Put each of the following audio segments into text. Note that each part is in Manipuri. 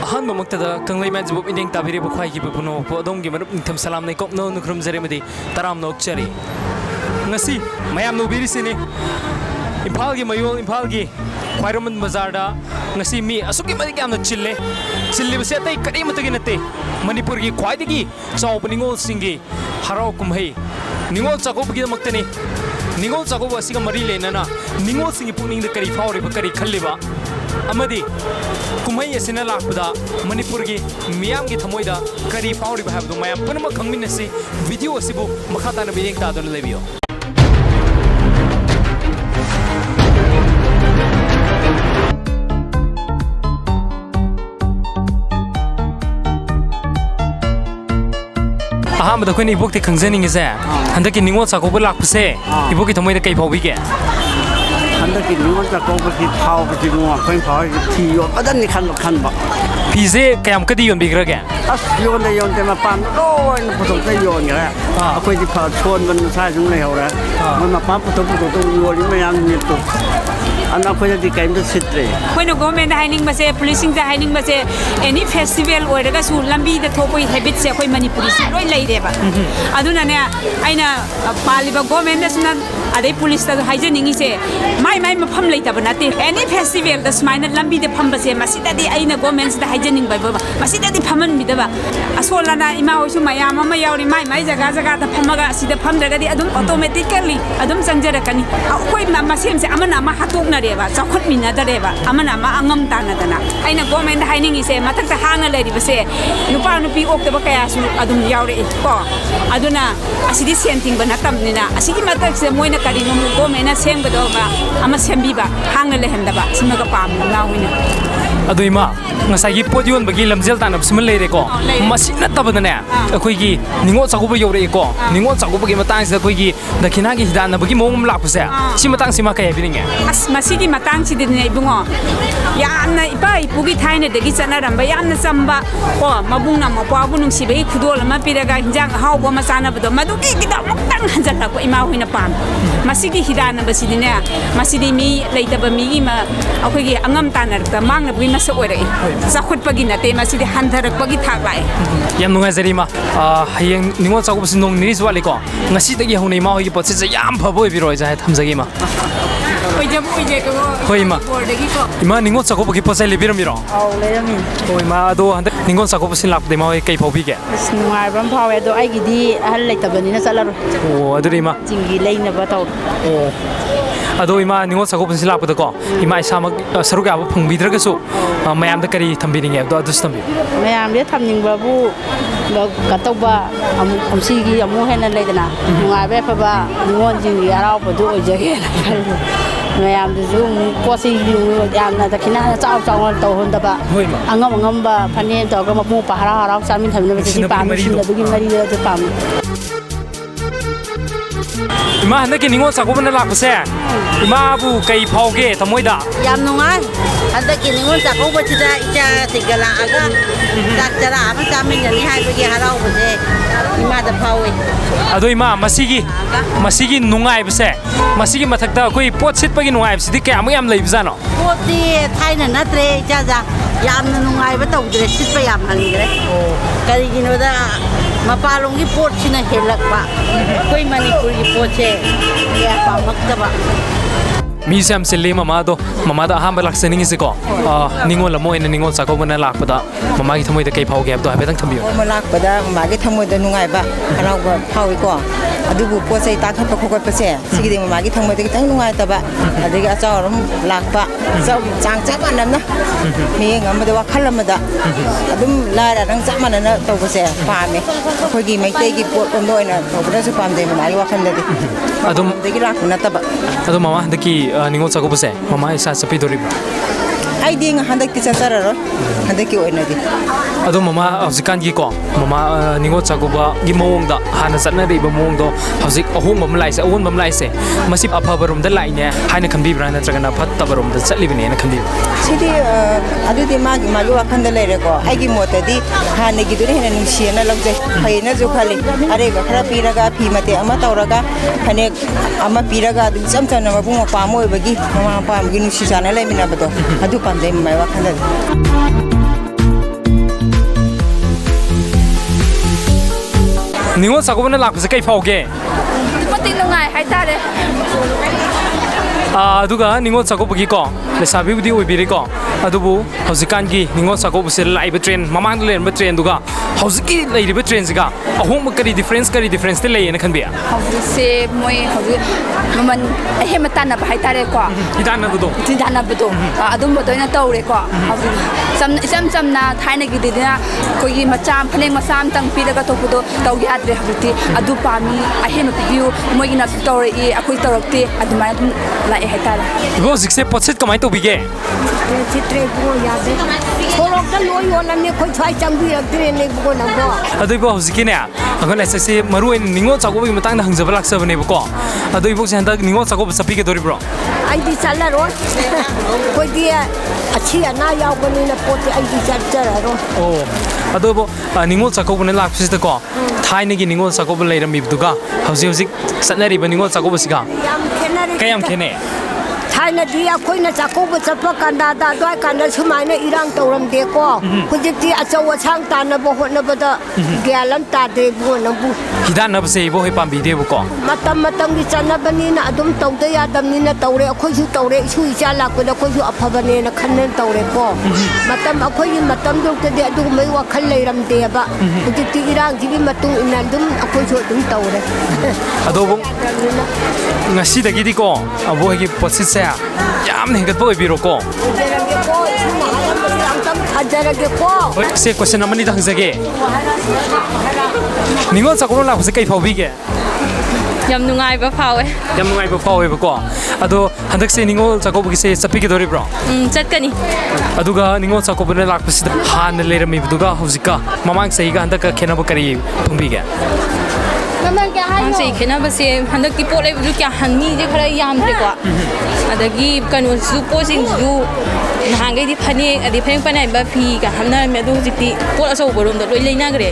अहम कंगलई मैजब इंडियन ताबीरी बुखाई की पुनो पोदों की मरुप निथम सलाम ने कोप नो नुक्रम जरे मदी तराम नो चरी ngasi mayam no biri sini imphal gi mayol imphal gi khairoman bazar da ngasi mi asuki madi kyam na chille base tai kari matagi nate manipur gi khwai gi chawp ningol singi harau kumhai ningol chakop gi maktani ningol chakop asiga mari lenana ningol singi puning da kari fauri ba kari khalliba amadi kumhai asina lakpada manipur gi miyam gi thamoida kari fauri ba habdu mayam punama khangminasi video asibu makhata na biyeng ta don lebiyo अहम अखोन इबोकती खंजनिंगे हंदक निगोल चाकौब लापसे इबोकी थमोद कई फाउबीगे हंदक निगोल चाकौबी फाउबी अखोन फाउदी खनबा फीजे कयाम कदी योनबीग्रगे अस योनते मपान लोन पुथोकते योनग्रे अखोइदि सोन मन साइ जुम लेहौरे मन मपान पुथोक योनि मयाम नितो अना खोजदि काइमदो सित्रे खोइनो गवर्नमेंट हाइनिंग बसे पुलिसिंग दा हाइनिंग बसे एनी फेस्टिवल ओइरगा सु लंबी द थोपई हैबिट से खोइ मणिपुरी से लोइ लैरेबा अदुना ने आइना पालिबा गवर्नमेंट दसना अदे पुलिस दा हाइजनिंग से माइ मफम लैतबा नाते एनी फेस्टिवल द स्माइना लंबी द फम बसे मसिदादि आइना गवर्नमेंट दा हाइजनिंग बाइबा मसिदादि फमन मिदबा असोलाना इमा होइसु मयाम अमा यावरि माइ जगा जगा दा फमगा सिदा फमदगदि अदुम ऑटोमेटिकली अदुम संजरकनी खोइ मसेम से अमना अमा हातोकना रेबा चौखट मिनादरेबा अमना मा अंगम तानादना आइना गवर्नमेंट हाइनिंग से मथक हांगा लेरिबसे नुपा नुपी ओक्तबा कयासु अदुम यावरे को अदुना असिदि सेंटिंग बना तमनिना असिदि मथक से मोइना करिनो गवर्नमेंट सेमगदोबा अमा सेमबीबा हांगा लेहंदबा सिमगा पाम नाविना अदुइमा ngsaigi podion bagi lamjel tanab simal leire ko masina tabadane akhoi gi ningo chaguba yore ko ningo chaguba gi matang se akhoi gi dakhina gi hidana bagi mongum lapse si matang sima kay bininge as masigi matang si din nei bungo yamna ipa ipugi thaina degi chana ramba yamna chamba ko mabung na mapwa bunung si bagi khudol ma piraga hinjang haubo ma chana bado maduki gi da mutang hanjala ko ima hoina pam masigi hidana basidine masidi mi leitaba mi gi ma akhoi gi angam tanar ta mangna bui masa oire zakhut pagi nate masidi handharak pagi thak lai yam nungai zari ma hayeng ningo chaguba sinong niris wali ko ngasi dagi haunei ma hogi potse yam phabo ibiroi ja thamjagi ma oije ko hoi ma ima ningo chaguba gi posai lebiramiro au lerami hoi ma ado handa ningo chaguba sin lak de ma hoi kai phobi ge nuai bam phawe do ai gi di hal leitabani na chalaro o aduri ma jingi leina ba taw o ado ima ningo chaguba sin lak ko ima isamak saruga ba phangbidragasu mayam da kari thambininge do adus thambi mayam de thamning babu gatauba amsi gi amu hena leidana nuai be fa ba ningon jingi arau ba do oije mayam de zu kosi yam na da kina chau chau to honda ba angam ba phane to ga mapu pahara harau samin thamna ba ji pam sin da gi mari de pam ima handa ki ningo chaguba na lakse ima bu kai phauge thamoida yam nungai handa ki ningo chaguba chida icha tigala aga tak chara ama chamin ni hai ba gi harau ba je ima da phawe ado ima masigi nungai bse masigi mathakta koi pot sit pagi nungai bse ke am yam leibjano poti thaina natre cha ja yam nungai ba tawdre sit pa yam hangre kari gino da mapalong gi pot sina helak ba koi manipur gi poche ya pa makta ba Museum sili mama do aham balak sening isi ko ningol la moin ningol sa ko bana lak pada mama gi thamoi da kai phau gap do ha betang thambiyo malak pada mama gi thamoi da nungai ba harau ba phau ko adubu po sei ta khat pa khokot pa se sigi de mama gi thamoi da kitang nungai ta ba adigi achaw ram lak pa chaw chang cha ba nam na mi ngam da wa khalam da adum la ra rang cha man na to ba se pa me khoi gi mai te gi pot on noi na to ba su pam de mama gi wa khan da de adum de gi lak na ta ba adum mama da ki ningo sa ko bse mama isa sapi dori ba ꯑꯩꯗꯤ ꯍꯟꯗꯛꯇꯤ ꯆꯠꯆꯔꯔꯣꯏ ꯍꯟꯗꯛꯀꯤ ꯑꯣꯏꯅꯗꯤ ꯑꯗꯣ ꯃꯃꯥ ꯍꯧꯖꯤꯛꯀꯥꯟꯒꯤꯀꯣ ꯃꯃꯥ ꯅꯤꯉꯣꯜ ꯆꯥꯛꯀꯧꯕꯒꯤ ꯃꯑꯣꯡꯗ ꯍꯥꯟꯅ ꯆꯠꯅꯔꯤꯕ ꯃꯑꯣꯡꯗꯣ ꯍꯧꯖꯤꯛ ꯑꯍꯣꯡꯕ ꯑꯃ ꯂꯥꯛꯏꯁꯦ ꯑꯑꯣꯟꯕ ꯑꯃ ꯂꯥꯛꯏꯁꯦ ꯃꯁꯤ ꯑꯐꯕꯔꯣꯝꯗ ꯂꯥꯛꯏꯅꯦ ꯍꯥꯏꯅ ꯈꯟꯕꯤꯕ꯭ꯔꯥ ꯅꯠꯇ꯭ꯔꯒꯅ ꯐꯠꯇꯕꯔꯣꯝꯗ ꯆꯠꯂꯤꯕꯅꯦꯅ ꯈꯟꯕꯤꯕ꯭ꯔꯥ ꯁꯤꯗꯤ ꯑꯗꯨꯗꯤ ꯃꯥꯒꯤ ꯋꯥꯈꯜꯗ ꯂꯩꯔꯦꯀꯣ ꯑꯩꯒꯤ ꯃꯣꯠꯇꯗꯤ ꯍꯥꯟꯅꯒꯤꯗꯨꯅ ꯍꯦꯟꯅ ꯅꯨꯡꯁꯤꯌꯦꯅ ꯂꯧꯖꯩ ꯐꯩꯅꯁꯨ ꯈꯜꯂꯤ ꯑꯔꯩꯕ ꯈꯔ ꯄꯤꯔꯒ ꯐꯤ ꯃꯇꯦꯛ ꯑꯃ ꯇꯧꯔꯒ ꯐꯅꯦꯛ ꯑꯃ ꯄꯤꯔꯒ ꯑꯗꯨꯝ ꯏꯆꯝ ꯆꯝꯅ ꯃꯕꯨꯡ ꯃꯧꯄ꯭ꯋꯥ ꯑꯃ ꯑꯣꯏꯕꯒꯤ ꯃꯃꯥ ꯃꯄꯥ ꯑꯃꯒꯤ ꯅꯨꯡꯁꯤ ꯆꯥꯟꯅ ꯂꯩꯃꯤꯟꯅꯕꯗꯣ ꯑꯗꯨ ꯄꯥꯝꯖꯩ ꯃꯥꯏ ꯋꯥꯈꯜꯗꯗꯤ ꯅꯤꯉꯣꯜ ꯆꯥꯛꯀꯧꯕꯅ ꯂꯥꯛꯄꯁꯦ ꯀꯩ ꯐꯥꯎꯒꯦ ꯃꯇꯤꯛ ꯅꯨꯡꯉꯥꯏ ꯍꯥꯏꯇꯥꯔꯦ ꯑꯗꯨꯒ ꯅꯤꯉꯣꯜ ꯆꯥꯛꯀꯧꯕꯒꯤꯀꯣ ꯂꯩꯁꯥꯕꯤꯕꯨꯗꯤ ꯑꯣꯏꯕꯤꯔꯦꯀꯣ ꯑꯗꯨꯕꯨ ꯍꯧꯖꯤꯛꯀꯥꯟꯒꯤ ꯅꯤꯉꯣꯜ ꯆꯥꯛꯀꯧꯕꯁꯦ ꯂꯥꯛꯏꯕ ꯇ꯭ꯔꯦꯟ ꯃꯃꯥꯡꯗ ꯂꯩꯔꯝꯕ ꯇ꯭ꯔꯦꯟꯗꯨꯒ ꯍꯧꯖꯤꯛꯀꯤ ꯂꯩꯔꯤꯕ ꯇ꯭ꯔꯦꯟꯁꯤꯒ ꯑꯍꯣꯡꯕ ꯀꯔꯤ ꯗꯤꯐ꯭ꯔꯦꯟꯁꯇꯤ ꯂꯩꯌꯦꯅ ꯈꯟꯕꯤ ꯍꯧꯖꯤꯛꯁꯦ ꯃꯣꯏ ꯍꯧꯖꯤꯛ ꯃꯃꯜ ꯑꯍꯦꯟꯕ ꯇꯥꯟꯅꯕ ꯍꯥꯏꯇꯥꯔꯦꯀꯣ ꯇꯥꯟꯅꯕꯗꯣ ꯑꯗꯨꯝꯕꯗ ꯑꯣꯏꯅ ꯇꯧꯔꯦꯀꯣ ꯍꯧꯖꯤꯛ ꯏꯆꯝ ꯆꯝꯅ ꯊꯥꯏꯅꯒꯤꯗꯤꯅ ꯑꯩꯈꯣꯏꯒꯤ ꯐꯅꯦꯛ ꯃꯆꯥ ꯑꯃꯇꯪ ꯄꯤꯔꯒ ꯇꯧꯕꯗꯣ ꯇꯧ ꯌꯥꯗ꯭ꯔꯦ ꯍꯧꯖꯤꯛꯇꯤ ꯑꯗꯨ ꯄꯥꯝꯃꯤ ꯑꯍꯦꯟꯕ ꯄꯤꯕꯤꯌꯨ ꯃꯣꯏꯒꯤꯅ ꯇꯧꯔꯛꯏ ꯑꯩꯈꯣꯏ ꯇꯧꯔꯛꯇꯦ ꯑꯗꯨꯃꯥꯏꯅ ꯑꯗꯨꯝ ꯂꯥꯛꯑꯦ ꯍꯥꯏꯇꯥꯔꯦ 이거 직세 버짓 그만이 또 비게 지트레 부고 야데 소록다 노요라네 거기 잘 장비였더니 부고 나고 아도 이거 후지키네 아건 SSC 마루엔 닝고 작업이 마땅나 항저벌 학습을 해보고 아도 이복시 한다 닝고 작업 잡히게 도리브로 아이디 잘라로 거기에 아치야 나 야고니나 포트 아이디 잘자라로 오 아도 뭐 닝고 작업은 락시스도 거 타이네기 닝고 작업을 내려 미부가 하우지 산나리바 닝고 작업시가 그냥 걔네 타이나디 아코이나 자코부 잡아간다다 도이간다 수마이나 이랑 떠오름되고 후지티 아저와 상따나보 혼나보다 게알람 따데 부나부 기다나버세 이보 해밤 비데부고 마땀이 짠나버니나 아둠 떠우야 담니나 떠오래 아코이수 떠오래 수이자 라고다 아코이수 아파버니나 칸는 떠오래고 마땀 아코이 마땀 돌때데 아두 메와 칼레이람데바 후지티 이랑 지비 마뚱 이난둠 아코이수 둠 떠오래 아도 뭐 ngasidagidico abogi positse yamne hegat boy biroko se question amani dangzage ningo sakoro la phose kai phawbige ꯌꯥꯝ ꯅꯨꯡꯉꯥꯏꯕ ꯐꯥꯎꯋꯦ ꯌꯥꯝ ꯅꯨꯡꯉꯥꯏꯕ ꯐꯥꯎꯋꯦꯕꯀꯣ ꯑꯗꯣ ꯍꯟꯗꯛꯁꯦ ꯅꯤꯉꯣꯜ ꯆꯥꯛꯀꯧꯕꯒꯤꯁꯦ ꯆꯠꯄꯤꯒꯦ ꯗꯣꯔꯤꯕ꯭ꯔꯣ ꯆꯠꯀꯅꯤ ꯑꯗꯨꯒ ꯅꯤꯉꯣꯜ ꯆꯥꯛꯀꯧꯕꯅ ꯂꯥꯛꯄꯁꯤꯗ ꯍꯥꯟꯅ ꯂꯩꯔꯝꯃꯤꯕꯗꯨꯒ ꯍꯧꯖꯤꯛꯀ ꯃꯃꯥꯡ ꯆꯍꯤꯒ ꯍꯟꯗꯛꯀ ꯈꯦꯠꯅꯕ ꯀꯔꯤ ꯐꯪꯕꯤꯒꯦ ꯃꯃꯥꯡꯁꯦ ꯈꯦꯠꯅꯕꯁꯦ ꯍꯟꯗꯛꯇꯤ ꯄꯣꯠ ꯂꯩꯕꯁꯨ ꯃꯤꯁꯦ ꯈꯔ ꯌꯥꯝꯗ꯭ꯔꯦꯀꯣ ꯑꯗꯒꯤ ꯀꯩꯅꯣꯁꯤꯁꯨ ꯄꯣꯠꯁꯤꯡꯁꯤꯁꯨ ꯅꯍꯥꯟꯈꯩꯗꯤ ꯐꯅꯦꯛ ꯑꯗꯩ ꯐꯅꯦꯛ ꯄꯅꯥꯏꯕ ꯐꯤꯒ ꯍꯥꯞꯅꯔꯝꯃꯦ ꯑꯗꯣ ꯍꯧꯖꯤꯛꯇꯤ ꯄꯣꯠ ꯑꯆꯧꯕꯔꯣꯝꯗ ꯂꯣꯏ ꯂꯩꯅꯈ꯭ꯔꯦ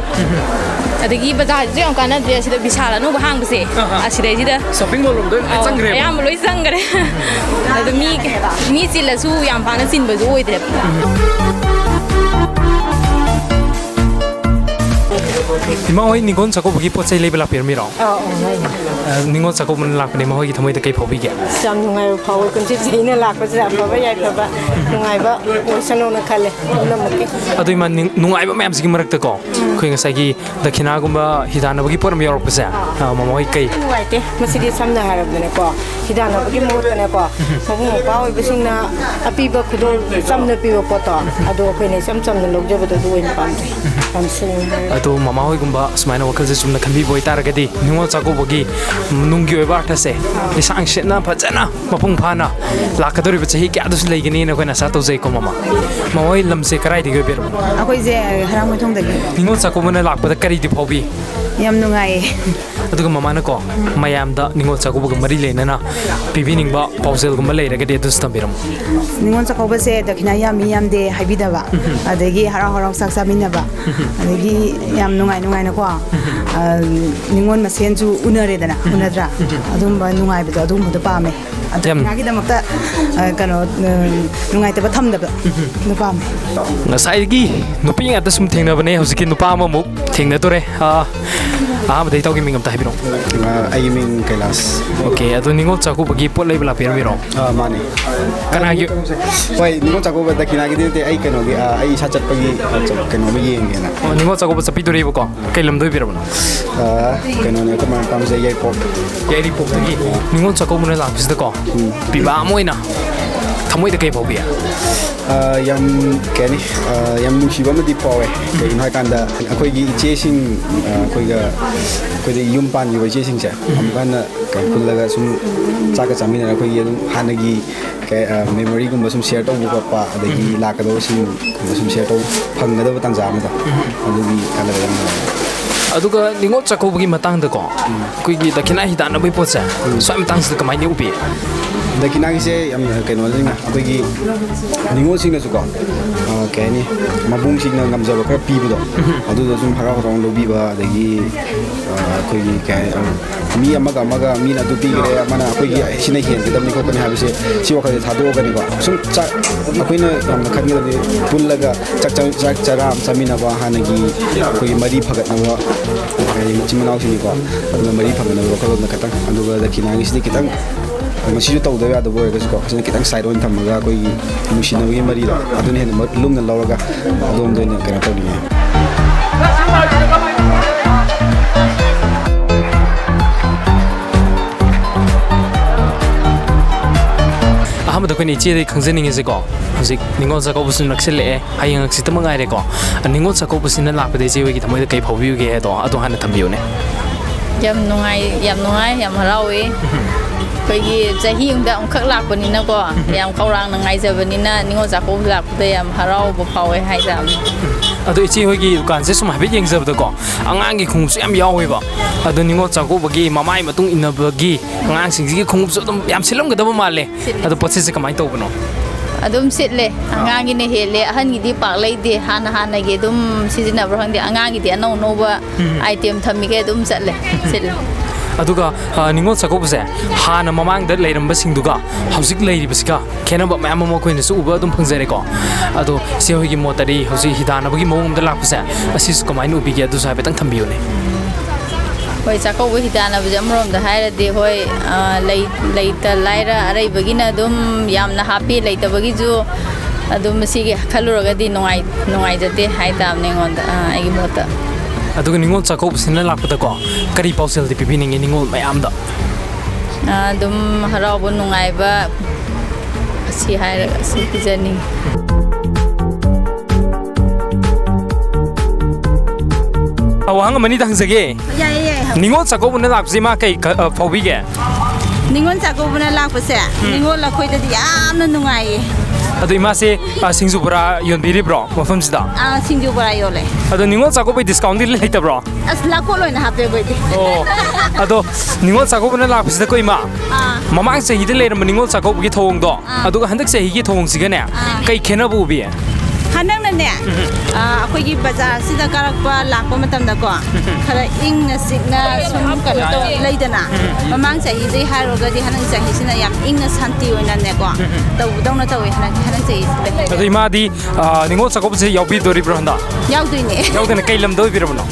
ꯑꯗꯒꯤ ꯕꯖꯥꯔꯁꯤꯁꯨ ꯌꯥꯝ ꯀꯥꯟꯅꯗ꯭ꯔꯦ ꯑꯁꯤꯗ ꯕꯤꯁꯥꯜ ꯑꯅꯧꯕ ꯍꯥꯡꯕꯁꯦ ꯑꯁꯤꯗꯩꯁꯤꯗ ꯁꯣꯄꯤꯡ ꯃꯣꯜ ꯂꯣꯝꯗ ꯆꯪꯈ꯭ꯔꯦ ꯑꯌꯥꯝꯕ ꯂꯣꯏ ꯆꯪꯈ꯭ꯔꯦ ꯑꯗꯣ ꯃꯤ ꯆꯤꯜꯂꯁꯨ ꯌꯥꯝ ꯄꯥꯛꯅ ꯆꯤꯟꯕꯁꯨ ꯑꯣꯏꯗ꯭ꯔꯦ 이마 호이 닝곤 작업이 포차이 레벨 앞이름이라 닝곤 작업은 락네 마호이 담모이다 kay phobige ꯌꯥꯝ ꯅꯨꯡꯉꯥꯏꯕ ꯐꯥꯎꯋꯦ ꯀꯨꯝꯁꯤ ꯆꯍꯤꯅ ꯂꯥꯛꯄꯁꯤꯗ ꯑꯐꯕ ꯌꯥꯏꯐꯕ ꯅꯨꯡꯉꯥꯏꯕ ꯑꯣꯏꯁꯅꯣꯅ ꯈꯜꯂꯦ ꯄꯨꯝꯅꯃꯛꯀꯤ ꯑꯗꯨ ꯏꯃꯥ ꯅꯨꯡꯉꯥꯏꯕ ꯃꯌꯥꯝꯁꯤꯒꯤ ꯃꯔꯛꯇꯀꯣ ꯑꯩꯈꯣꯏ ꯉꯁꯥꯏꯒꯤ ꯗꯈꯤꯅꯥꯒꯨꯝꯕ ꯍꯤꯗꯥꯟꯅꯕꯒꯤ ꯄꯣꯠ ꯑꯃ ꯌꯥꯎꯔꯛꯄꯁꯦ ꯃꯃꯥ ꯍꯣꯏ ꯀꯩ ꯅꯨꯡꯉꯥꯏꯇꯦ ꯃꯁꯤꯗꯤ ꯁꯝꯅ ꯍꯥꯏꯔꯕꯗꯅꯦꯀꯣ ꯍꯤꯗꯥꯟꯅꯕꯒꯤ ꯃꯍꯨꯠꯇꯅꯦꯀꯣ ꯃꯕꯨꯡ ꯃꯧꯄ꯭ꯋꯥ ꯑꯣꯏꯕꯁꯤꯡꯅ ꯑꯄꯤꯕ ꯈꯨꯗꯣꯜ ꯆꯝꯅ ꯄꯤꯕ ꯄꯣꯠꯇꯣ ꯑꯗꯣ ꯑꯩꯈꯣꯏꯅ ꯏꯆꯝ ꯆꯝꯅ ꯂꯧꯖꯕꯗꯣ ꯑꯗꯨ ꯑꯣꯏꯅ ꯄꯥꯝꯖꯩ ꯌꯥꯝ ꯁꯦꯡꯅ ꯑꯗꯣ ꯃꯃꯥ ꯍꯣꯏꯒꯨꯝꯕ ꯁꯨꯃꯥꯏꯅ ꯋꯥꯈꯜꯁꯦ ꯆꯨꯝꯅ ꯈꯟꯕꯤꯕ ꯑꯣꯏꯇꯥꯔꯒꯗꯤ ꯅꯤꯉꯣꯜ ꯆꯥꯛꯀꯧꯕꯒꯤ ꯅꯨꯡꯒꯤ ꯑꯣꯏꯕ ꯑꯥꯔꯊꯁꯦ ꯂꯤꯁꯥꯡ ꯁꯤꯠꯅ ꯐꯖꯅ ꯃꯄꯨꯡ ꯐꯥꯅ ꯂꯥꯛꯀꯗꯧꯔꯤꯕ ꯆꯍꯤ ꯀꯌꯥꯗꯁꯨ ꯂꯩꯒꯅꯤꯅ ꯑꯩꯈꯣꯏꯅ ꯑꯁꯥ ꯇꯧꯖꯩꯀꯣ ꯃꯃꯥ ꯍꯣꯏ ꯂꯝꯁꯦ ꯀꯔꯥꯏꯗꯒꯤ ꯑꯣꯏꯕꯤꯔꯕꯅꯣ ꯑꯩꯈꯣꯏꯁꯦ ꯍꯔꯥꯡꯃꯊꯣꯡꯗꯒꯤ ꯅꯤꯉꯣꯜ ꯆꯥꯛꯀꯧꯕꯅ ꯂꯥꯛꯄꯗ ꯀꯔꯤꯗꯤ ꯐꯥꯎꯕꯤ ꯌꯥꯝ ꯅꯨꯡꯉꯥꯏꯌꯦ ꯑꯗꯨꯒ ꯃꯃꯥꯅꯀꯣ ꯃꯌꯥꯝꯗ ꯅꯤꯉꯣꯜ ꯆꯥꯛꯀꯧꯕꯒ ꯃꯔꯤ ꯂꯩꯅꯅ ꯄꯤꯕꯤꯅꯤꯡꯕ ꯄꯥꯎꯖꯦꯜꯒꯨꯝꯕ ꯂꯩꯔꯒꯗꯤ ꯑꯗꯨꯁꯨ ꯊꯝꯕꯤꯔꯝꯃꯨ ꯅꯤꯉꯣꯜ ꯆꯥꯛꯀꯧꯕꯁꯦ ꯗꯈꯤꯅꯥ ꯌꯥꯝꯃꯤ ꯌꯥꯝꯗꯦ ꯍꯥꯏꯕꯤꯗꯕ ꯑꯗꯒꯤ ꯍꯔꯥꯎ ꯍꯔꯥꯎ ꯆꯥꯛ ꯆꯥꯃꯤꯟꯅꯕ ꯑꯗꯒꯤ ꯌꯥꯝ ꯅꯨꯡꯉꯥꯏꯅꯀꯣ ꯅꯤꯉꯣꯜ ꯃꯁꯦꯟꯁꯨ ꯎꯅꯔꯦꯗꯅ ꯎꯅꯗ꯭ꯔꯥ ꯑꯗꯨꯝꯕ ꯅꯨꯡꯉꯥꯏꯕꯗꯣ ꯑꯗꯨꯒꯨꯝꯕꯗꯣ ꯄꯥꯝꯃꯦ ꯗꯈꯤꯅꯥꯒꯤꯗꯃꯛꯇ ꯀꯩꯅꯣ ꯅꯨꯡꯉꯥꯏꯇꯕ ꯊꯝꯗꯕ ꯑꯗꯨ ꯄꯥꯝꯃꯦ ꯉꯁꯥꯏꯒꯤ ꯅꯨꯄꯤ ꯉꯥꯛꯇ ꯁꯨꯝ ꯊꯦꯡꯅꯕꯅꯦ ꯍꯧꯖꯤꯛꯀꯤ ꯅꯨꯄꯥ ꯑꯃꯃꯨꯛ ꯊꯦꯡꯅꯗꯣꯔꯦ ꯑꯍꯥꯟꯕꯗ ꯏꯇꯥꯎꯒꯤ ꯃꯤꯡ ꯑꯝꯇ ꯍꯥꯏꯕꯤꯔꯛꯑꯣ ꯑꯩꯒꯤ ꯃꯤꯡ ꯀꯩꯂꯥꯁ ꯑꯣꯀꯦ ꯑꯗꯣ ꯅꯤꯉꯣꯜ ꯆꯥꯛꯀꯧꯕꯒꯤ ꯄꯣꯠ ꯂꯩꯕ ꯂꯥꯛꯄꯤꯔꯝꯃꯤꯔꯣ ꯃꯥꯅꯦ ꯀꯅꯥꯒꯤ ꯍꯣꯏ ꯅꯤꯉꯣꯜ ꯆꯥꯛꯀꯧꯕ ꯗꯈꯤꯅꯥꯒꯤꯗꯤ ꯅꯠꯇꯦ ꯑꯩ ꯀꯩꯅꯣꯒꯤ ꯑꯩ ꯏꯁꯥ ꯆꯠꯄꯒꯤ ꯀꯩꯅꯣꯃ ꯌꯦꯡꯒꯦꯅ ꯅꯤꯉꯣꯜ ꯆꯥꯛꯀꯧꯕ ꯆꯠꯄꯤꯗꯣꯔꯤꯕꯀꯣ ꯀꯩ ꯂꯝꯗ ꯑꯣꯏꯕꯤꯔꯕꯅꯣ ꯀꯩꯅꯣꯅꯦ ꯑꯩꯈꯣꯏ ꯃꯄꯥꯝꯁꯦ ꯌꯥꯏꯔꯤꯄꯣꯛꯇꯒꯤ ꯅꯤꯉꯣꯜ ꯆꯥꯛꯀꯧꯕꯅ ꯂꯥꯛꯄꯁꯤꯗꯀꯣ ꯄꯤꯕꯥ ꯑꯃ ꯑꯣꯏꯅ ꯊꯃꯣꯏꯗ ꯀꯩ ꯐꯥꯎꯕꯤ ꯌꯥꯝ ꯀꯩꯅꯤ ꯌꯥꯝ ꯅꯨꯡꯁꯤꯕ ꯑꯃꯗꯤ ꯐꯥꯎꯋꯦ ꯀꯩꯒꯤꯅꯣ ꯍꯥꯏꯀꯥꯟꯗ ꯑꯩꯈꯣꯏꯒꯤ ꯏꯆꯦꯁꯤꯡ ꯑꯩꯈꯣꯏꯗ ꯌꯨꯝ ꯄꯥꯟꯈꯤꯕ ꯏꯆꯦꯁꯤꯡꯁꯦ ꯑꯃꯨꯛ ꯍꯟꯅ ꯄꯨꯜꯂꯒ ꯁꯨꯝ ꯆꯥꯛꯀ ꯆꯥꯃꯤꯟꯅꯔꯒ ꯑꯩꯈꯣꯏꯒꯤ ꯑꯗꯨꯝ ꯍꯥꯟꯅꯒꯤ ꯃꯦꯃꯣꯔꯤꯒꯨꯝꯕ ꯁꯨꯝ ꯁꯤꯌꯔ ꯇꯧꯕ ꯈꯣꯠꯄ ꯑꯗꯒꯤ ꯂꯥꯛꯀꯗꯕꯁꯤꯡꯒꯨꯝꯕ ꯁꯨꯝ ꯁꯤꯌꯔ ꯇꯧ ꯐꯪꯒꯗꯕ ꯇꯥꯟꯖꯥ ꯑꯃꯗ ꯑꯗꯨꯒꯤ ꯈꯜꯂꯒ ꯌꯥꯝ ꯅꯨꯡꯉꯥꯏ ꯑꯗꯨꯒ ꯅꯤꯉꯣꯜ ꯆꯥꯛꯀꯧꯕꯒꯤ ꯃꯇꯥꯡꯗꯀꯣ ꯑꯩꯈꯣꯏꯒꯤ ꯗꯈꯤꯅꯥ ꯍꯤꯗꯥꯟꯅꯕꯒꯤ ꯄꯣꯠꯁꯦ ꯁ꯭ꯋꯥꯏ ꯃꯇꯥꯡꯁꯤꯗ ꯀꯃꯥꯏꯅ ꯎꯕꯤ ꯗꯈꯤꯅꯥꯒꯤꯁꯦ ꯌꯥꯝ ꯀꯩꯅꯣꯅꯤꯅ ꯑꯩꯈꯣꯏꯒꯤ ꯅꯤꯉꯣꯜꯁꯤꯡꯅꯁꯨꯀꯣ ꯀꯩ ꯍꯥꯏꯅꯤ ꯃꯕꯨꯡꯁꯤꯡꯅ ꯉꯝꯖꯕ ꯈꯔ ꯄꯤꯕꯗꯣ ꯑꯗꯨꯗꯣ ꯁꯨꯝ ꯍꯔꯥꯎ ꯍꯔꯥꯎ ꯂꯧꯕꯤꯕ ꯑꯗꯒꯤ ꯑꯩꯈꯣꯏꯒꯤ ꯃꯤ ꯑꯃꯒ ꯃꯤꯅ ꯑꯗꯨ ꯄꯤꯈ꯭ꯔꯦ ꯑꯃꯅ ꯑꯩꯈꯣꯏꯒꯤ ꯁꯤꯅ ꯍꯦꯟꯒꯗꯕꯅꯤ ꯈꯣꯠꯀꯅꯤ ꯍꯥꯏꯕꯁꯦ ꯁꯤ ꯋꯥꯈꯜꯁꯦ ꯊꯥꯗꯣꯛꯑꯒꯅꯤꯀꯣ ꯁꯨꯝ ꯑꯩꯈꯣꯏꯅ ꯌꯥꯝꯅ ꯈꯟꯒꯗꯕꯗꯤ ꯄꯨꯜꯂꯒ ꯆꯥꯛ ꯆꯔꯥ ꯑꯃ ꯆꯥꯃꯤꯟꯅꯕ ꯍꯥꯟꯅꯒꯤ ꯑꯩꯈꯣꯏꯒꯤ ꯃꯔꯤ ꯐꯒꯠꯅꯕ ꯃꯆꯤꯟ ꯃꯅꯥꯎꯁꯤꯡꯅꯤꯀꯣ ꯑꯗꯨꯅ ꯃꯔꯤ ꯐꯒꯠꯅꯕ ꯋꯥꯈꯜꯂꯣꯟꯗ ꯈꯤꯇꯪ ꯑꯗꯨꯒ ꯗꯈꯤꯅꯥꯒꯤꯁꯤꯗꯤ ꯈꯤꯇꯪ ꯃꯁꯤꯁꯨ ꯇꯧꯗꯕ ꯌꯥꯗꯕ ꯑꯣꯏꯔꯒꯁꯨꯀꯣ ꯐꯖꯅ ꯈꯤꯇꯪ ꯁꯥꯏꯠ ꯑꯣꯏꯅ ꯊꯝꯃꯒ ꯑꯩꯈꯣꯏꯒꯤ ꯅꯨꯡꯁꯤꯅꯕꯒꯤ ꯃꯔꯤꯗꯣ ꯑꯗꯨꯅ ꯍꯦꯟꯅ ꯂꯨꯝꯅ ꯂꯧꯔꯒ ꯑꯗꯣꯝꯗ ꯑꯣꯏꯅ ꯀꯩꯅꯣ ꯇꯧꯅꯤꯡꯉꯦ ꯑꯍꯥꯟꯕꯗ ꯑꯩꯈꯣꯏꯅ ꯏꯆꯦꯗꯒꯤ ꯈꯪꯖꯅꯤꯡꯉꯤꯁꯦꯀꯣ ꯍꯧꯖꯤꯛ ꯅꯤꯉꯣꯜ ꯆꯥꯛꯀꯧꯕꯁꯨ ꯅꯛꯁꯤꯜꯂꯛꯑꯦ ꯍꯌꯦꯡ ꯍꯪꯆꯤꯠꯇꯃꯛ ꯉꯥꯏꯔꯦꯀꯣ ꯅꯤꯉꯣꯜ ꯆꯥꯛꯀꯧꯕꯁꯤꯅ ꯂꯥꯛꯄꯗ ꯏꯆꯦ ꯍꯣꯏꯒꯤ ꯊꯃꯣꯏꯗ ꯀꯩ ꯐꯥꯎꯕꯤꯕꯒꯦ ꯑꯗꯣ ꯍꯥꯟꯅ ꯊꯝꯕꯤꯌꯨꯅꯦ ꯌꯥꯝ ꯅꯨꯡꯉꯥꯏ ꯌꯥꯝ ꯍꯔꯥꯎꯋꯦ ꯑꯩꯈꯣꯏꯒꯤ ꯆꯍꯤ ꯑꯃꯗ ꯑꯃꯨꯛꯈꯛ ꯂꯥꯛꯄꯅꯤꯅꯀꯣ ꯌꯥꯝ ꯈꯧꯔꯥꯡꯅ ꯉꯥꯏꯖꯕꯅꯤꯅ ꯅꯤꯉꯣꯜ ꯆꯥꯛꯀꯧꯕ ꯂꯥꯛꯄꯗ ꯌꯥꯝ ꯍꯔꯥꯎꯕ ꯐꯥꯎꯋꯦ ꯍꯥꯏꯇꯥꯔꯦ ꯑꯗꯣ ꯏꯆꯦ ꯍꯣꯏꯒꯤ ꯗꯨꯀꯥꯟꯁꯦ ꯁꯨꯝ ꯍꯥꯏꯐꯦꯠ ꯌꯦꯡꯖꯕꯗꯀꯣ ꯑꯉꯥꯡꯒꯤ ꯈꯣꯡꯎꯞꯁꯨ ꯌꯥꯝ ꯌꯥꯎꯋꯦꯕ ꯑꯗꯣ ꯅꯤꯉꯣꯜ ꯆꯥꯛꯀꯧꯕꯒꯤ ꯃꯃꯥꯏ ꯃꯇꯨꯡ 이nnꯕꯒꯤ ꯑꯉꯥꯡꯁꯤꯡꯁꯤꯒꯤ ꯈꯣꯡꯎꯞꯁꯨ ꯑꯗꯨꯝ ꯌꯥꯝ ꯁꯤꯠꯂꯝꯒꯗꯕ ꯃꯥꯜꯂꯦ ꯑꯗꯣ ꯄꯣꯠꯁꯦ ꯀꯃꯥꯏꯅ ꯇꯧꯕꯅꯣ ꯑꯗꯨꯝ ꯁꯤꯠꯂꯦ ꯑꯉꯥꯡꯒꯤꯅ ꯍꯦꯜꯂꯦ ꯑꯍꯟꯒꯤꯗꯤ ꯄꯥꯛ ꯂꯩꯇꯦ ꯍꯥꯟꯅꯒꯤ ꯑꯗꯨꯝ ꯁꯤꯖꯤꯟꯅꯕ꯭ꯔꯥ ꯈꯪꯗꯦ ꯑꯉꯥꯡꯒꯤꯗꯤ ꯑꯅꯧ ꯑꯅꯧꯕ ꯑꯥꯏꯇꯦꯝ ꯊꯝꯃꯤꯈꯩ ꯑꯗꯨꯝ ꯆꯠꯂꯦ ꯁꯤꯠꯂꯦ ꯑꯗꯨꯒ ꯅꯤꯉꯣꯜ ꯆꯥꯛꯀꯧꯕꯁꯦ ꯍꯥꯟꯅ ꯃꯃꯥꯡꯗ ꯂꯩꯔꯝꯕꯁꯤꯡꯗꯨꯒ ꯍꯧꯖꯤꯛ ꯂꯩꯔꯤꯕꯁꯤꯒ ꯈꯦꯠꯅꯕ ꯃꯌꯥꯝ ꯑꯃ ꯑꯩꯈꯣꯏꯅꯁꯨ ꯎꯕ ꯑꯗꯨꯝ ꯐꯪꯖꯔꯦꯀꯣ ꯑꯗꯣ ꯏꯆꯦ ꯍꯣꯏꯒꯤ ꯃꯣꯠꯇꯗꯤ ꯍꯧꯖꯤꯛ ꯍꯤꯗꯥꯟꯅꯕꯒꯤ ꯃꯑꯣꯡ ꯑꯃꯗ ꯂꯥꯛꯄꯁꯦ ꯑꯁꯤꯁꯨ ꯀꯃꯥꯏꯅ ꯎꯕꯤꯒꯦ ꯑꯗꯨꯁꯨ ꯍꯥꯏꯐꯦꯠꯇꯪ ꯊꯝꯕꯤꯌꯨꯅꯦ ꯍꯣꯏ ꯆꯥꯛꯀꯧꯕ ꯍꯤꯗꯥꯟꯅꯕꯁꯦ ꯑꯃꯔꯣꯝꯗ ꯍꯥꯏꯔꯗꯤ ꯍꯣꯏ ꯂꯩꯇ ꯂꯥꯏꯔ ꯑꯔꯩꯕꯒꯤꯅ ꯑꯗꯨꯝ ꯌꯥꯝꯅ ꯍꯥꯞꯄꯤ ꯂꯩꯇꯕꯒꯤꯁꯨ ꯑꯗꯨꯝ ꯃꯁꯤꯒꯤ ꯈꯜꯂꯨꯔꯒꯗꯤ ꯅꯨꯡꯉꯥꯏꯖꯗꯦ ꯍꯥꯏꯇꯥꯕꯅꯦ ꯑꯩꯉꯣꯟꯗ ꯑꯩꯒꯤ ꯃꯣꯠꯇ ꯑꯗꯨꯒ ꯅꯤꯉꯣꯜ ꯆꯥꯛꯀꯧꯕꯁꯤꯅ ꯂꯥꯛꯄꯗꯀꯣ ꯀꯔꯤ ꯄꯥꯎꯖꯦꯜꯗꯤ ꯄꯤꯕꯤꯅꯤꯡꯉꯤ ꯅꯤꯉꯣꯜ ꯃꯌꯥꯝꯗ ꯑꯗꯨꯝ ꯍꯔꯥꯎꯕ ꯅꯨꯡꯉꯥꯏꯕ ꯑꯁꯤ ꯍꯥꯏꯔꯒ ꯑꯁꯤ ꯄꯤꯖꯅꯤꯡꯉꯤ ꯋꯥꯍꯪ ꯑꯃꯅꯤꯗ ꯍꯪꯖꯒꯦ ꯌꯥꯏꯌꯦ ꯅꯤꯉꯣꯜ ꯆꯥꯛꯀꯧꯕꯅ ꯂꯥꯛꯄꯁꯤ ꯃꯥ ꯀꯩ ꯐꯥꯎꯕꯤꯒꯦ ꯅꯤꯉꯣꯜ ꯆꯥꯛꯀꯧꯕꯅ ꯂꯥꯛꯄꯁꯦ ꯅꯤꯉꯣꯜ ꯑꯩꯈꯣꯏꯗꯗꯤ ꯌꯥꯝꯅ ꯅꯨꯡꯉꯥꯏꯌꯦ ꯑꯗꯣ ꯏꯃꯥꯁꯦ ꯁꯤꯡꯖꯨ ꯕꯣꯔꯥ ꯌꯣꯟꯕꯤꯔꯤꯕ꯭ꯔꯣ ꯃꯐꯝꯁꯤꯗ ꯁꯤꯡꯖꯨ ꯕꯣꯔꯥ ꯌꯣꯜꯂꯦ ꯑꯗꯣ ꯅꯤꯉꯣꯜ ꯆꯥꯛꯀꯧꯕꯩ ꯗꯤꯁꯀꯥꯎꯟꯗꯤ ꯂꯩꯇꯕ꯭ꯔꯣ ꯑꯁ ꯂꯥꯛꯀꯣ ꯂꯣꯏꯅ ꯍꯥꯞꯄꯦ ꯑꯩꯈꯣꯏꯗꯤ ꯑꯣ ꯑꯗꯣ ꯅꯤꯉꯣꯜ ꯆꯥꯛꯀꯧꯕꯅ ꯂꯥꯛꯄꯁꯤꯗ ꯀꯣ ꯏꯃꯥ ꯃꯃꯥꯡ ꯆꯍꯤꯗ ꯂꯩꯔꯝꯕ ꯅꯤꯉꯣꯜ ꯆꯥꯛꯀꯧꯕꯒꯤ ꯊꯧꯑꯣꯡꯗꯣ ꯑꯗꯨꯒ ꯍꯟꯗꯛ ꯆꯍꯤꯒꯤ ꯊꯧꯑꯣꯡꯁꯤꯒꯅꯦ ꯀꯩ ꯈꯦꯠꯅꯕ ꯎꯕꯤ ꯍꯟꯗꯛꯅꯅꯦ ꯑꯩꯈꯣꯏꯒꯤ ꯕꯖꯥꯔꯁꯤꯗ ꯀꯥꯔꯛꯄ ꯂꯥꯛꯄ ꯃꯇꯝꯗꯀꯣ ꯈꯔ ꯏꯪꯅ ꯆꯤꯛꯅ ꯁꯨꯝ ꯀꯩꯅꯣ ꯇꯧ ꯂꯩꯗꯅ ꯃꯃꯥꯡ ꯆꯍꯤꯗꯩ ꯍꯥꯏꯔꯨꯔꯒꯗꯤ ꯍꯟꯗꯛ ꯆꯍꯤꯁꯤꯅ ꯌꯥꯝ ꯏꯪꯅ ꯁꯥꯟꯇꯤ ꯑꯣꯏꯅꯅꯦꯀꯣ ꯇꯧꯕꯗꯧꯅ ꯇꯧꯋꯦ ꯍꯟꯗꯛ ꯆꯍꯤꯁꯤꯗ ꯑꯗꯣ ꯏꯃꯥꯗꯤ ꯅꯤꯉꯣꯜ ꯆꯥꯛꯀꯧꯕꯁꯦ ꯌꯥꯎꯕꯤꯗꯣꯔꯤꯕ꯭ꯔꯣ ꯍꯟꯗꯛ ꯌꯥꯎꯗꯣꯏꯅꯦ ꯌꯥꯎꯗꯅ ꯀꯩ ꯂꯝꯗ ꯑꯣꯏꯕꯤꯔꯕꯅꯣ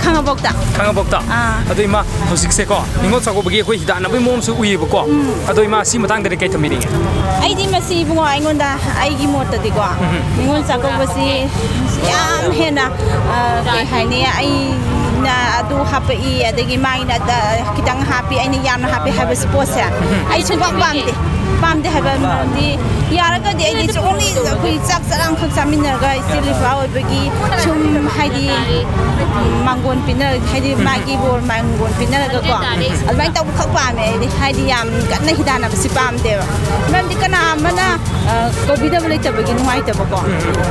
ꯈꯥꯡꯉꯕꯣꯛꯇ ꯑꯗꯣ ꯏꯃꯥ ꯍꯧꯖꯤꯛꯁꯦꯀꯣ ꯅꯤꯉꯣꯜ ꯆꯥꯛꯀꯧꯕꯒꯤ ꯑꯩꯈꯣꯏ ꯍꯤꯗꯥꯟꯅꯕꯒꯤ ꯃꯑꯣꯡꯁꯨ ꯎꯏꯌꯦꯕꯀꯣ ꯑꯗꯣ ꯏꯃꯥ ꯁꯤ ꯃꯇꯥꯡꯗꯗꯤ ꯀꯩ ꯊꯝꯕꯤꯅꯤꯡꯉꯦ ꯑꯩꯗꯤ ꯃꯁꯤ ꯏꯕꯨꯡꯉꯣ ꯑꯩꯉꯣꯟꯗ ꯑꯩꯒꯤ ꯃꯣꯠꯇꯗꯤꯀꯣ ꯅꯤꯉꯣꯜ ꯆꯥꯛꯀꯧꯕꯁꯤ ꯌꯥꯝ ꯍꯦꯟꯅ ꯀꯩ ꯍꯥꯏꯅꯤ ꯑꯩꯅ ꯑꯗꯨ ꯍꯥꯞꯄꯛꯏ ꯑꯗꯒꯤ ꯃꯥꯒꯤꯅ ꯈꯤꯇꯪ ꯍꯥꯞꯄꯤ ꯑꯩꯅ ꯌꯥꯝꯅ ꯍꯥꯞꯄꯤ ꯍꯥꯏꯕ ꯄꯣꯠꯁꯦ ꯑꯩ ꯁꯨꯡꯄꯥꯝ ꯄꯥꯝꯗꯦ ꯍꯥꯏꯕ ꯃꯔꯝꯗꯤ ꯌꯥꯔꯒꯗꯤ ꯑꯩꯗꯤ ꯑꯣꯟꯂꯤ ꯑꯩꯈꯣꯏ ꯆꯥꯛ ꯆꯔꯥꯡꯈꯛ ꯆꯥꯃꯤꯟꯅꯔꯒ ꯏꯆꯤꯜ ꯏꯄꯥ ꯑꯣꯏꯕꯒꯤ ꯁꯨꯝ ꯍꯥꯏꯗꯤ ꯃꯥꯡꯒꯣꯟ ꯄꯤꯅꯔ ꯍꯥꯏꯗꯤ ꯃꯥꯒꯤ ꯕꯣꯔ ꯃꯥꯡꯒꯣꯟ ꯄꯤꯅꯔꯒꯀꯣ ꯑꯗꯨꯃꯥꯏꯅ ꯇꯧꯕ खक पामे हाइदी याम कन्ना हिदानबसी पामदेबा मरमदि कना अमना कौबिदब लेतबगी नुंगाइतबको